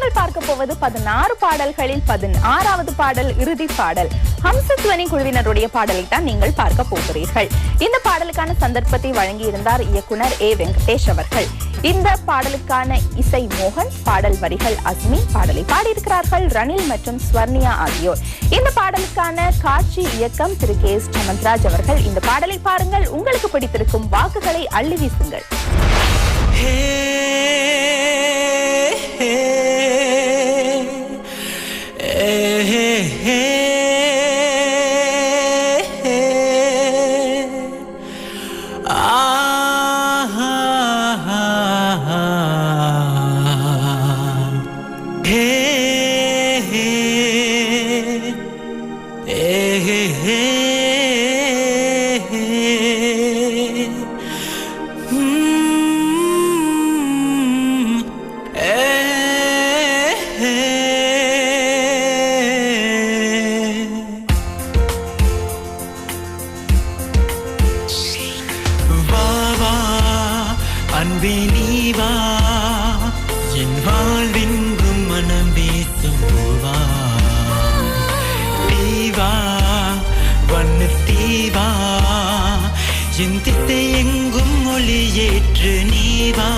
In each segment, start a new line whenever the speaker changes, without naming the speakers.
நீங்கள் பார்க்க போவது 16 பாடல்களில் 16வது பாடல் இறுதி பாடல். ஹம்சத்வனி குழுவினருடைய பாடலை தான் நீங்கள் பார்க்க போகிறீர்கள். இந்த பாடலுக்கான சந்தர்ப்பத்தை வழங்கியிருந்தார் இயக்குனர் ஏ வெங்கடேஷ் அவர்கள். இந்த பாடலுக்கான இசை மோகன், பாடல் வரிகள் அஸ்மி, பாடலை பாடியிருக்கிறார்கள் ரணில் மற்றும் ஸ்வர்ணியா ஆகியோர். இந்த பாடலுக்கான காட்சி இயக்கம் திரு கே எஸ் ஹேமந்த்ராஜ் அவர்கள். இந்த பாடலை பாருங்கள், உங்களுக்கு பிடித்திருக்கும் வாக்குகளை அள்ளி வீசுங்கள்.
அன்பே நீவா என் வாழ்வெங்கும் மனம் பேசும் பூவா, தீவா வண்ண தீவா என் திசை எங்கும் ஒளியேற்று நீவா.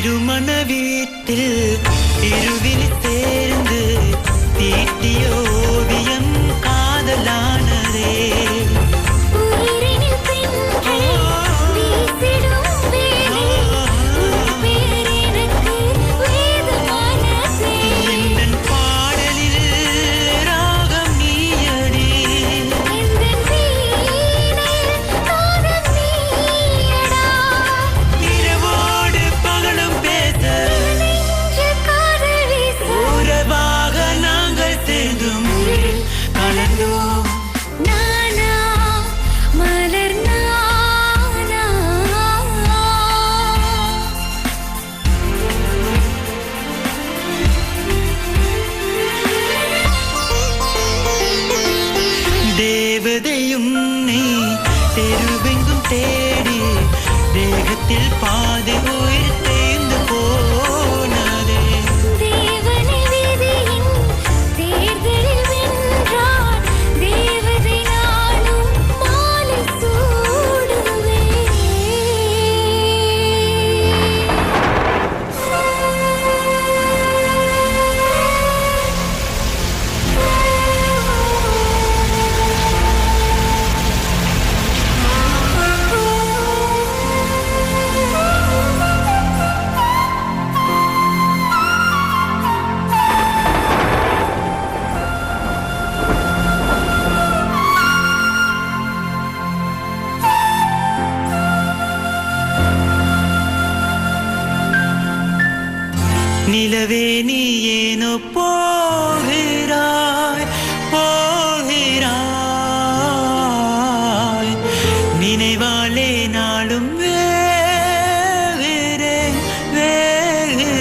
திருமண வீட்டில் இருவில் சேர்ந்து தீட்டிய ஓவியம் காதலானதே. தேவதையும் நீ தெருவெங்கும் தேடி தேகத்தில் பாதி உயிர் தேர்ந்து போனதே.
தேவனை விதியின் தேர்தலில் வென்றான் தேவதை, நானும் மாலை சூடுவேன்.
நிலவே நீ ஏனோ போகிறாய் போகிறாய், நினைவாலே நாளும் வேகிறேன் வேகிறேன்.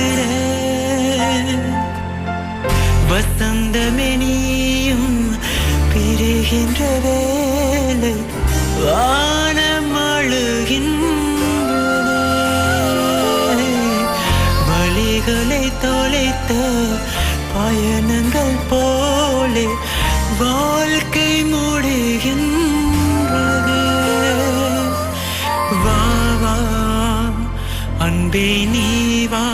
வசந்தமே நீயும் பிரிகின்ற வேலை வானம் அழுகின்றதே. வழிகளை தொலைத்த பயணங்கள் போலே வாழ்க்கை முடிகின்றது. வா வா அன்பே நீ வா.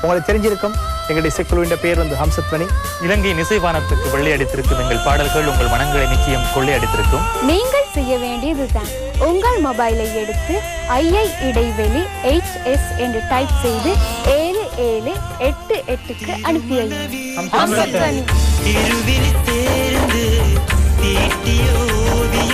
உங்களுக்கு தெரிஞ்சிருக்கும் எங்களுடைய இசைக்குழுவின் பேர் வந்து ஹம்சத்வனி.
இலங்கையின் இசைவானத்துக்கு வெள்ளையடித்திருக்கும் எங்கள் பாடல்கள் உங்கள் மனங்களை நிச்சயம் கொள்ளையடித்திருக்கும்.
நீங்கள் செய்ய வேண்டியதுதான் உங்கள் மொபைலை எடுத்து II HS என்று டைப் செய்து 7788க்கு அனுப்பி வையுங்கள்.
இருவிழி சேர்ந்து தீட்டிய ஓவியம்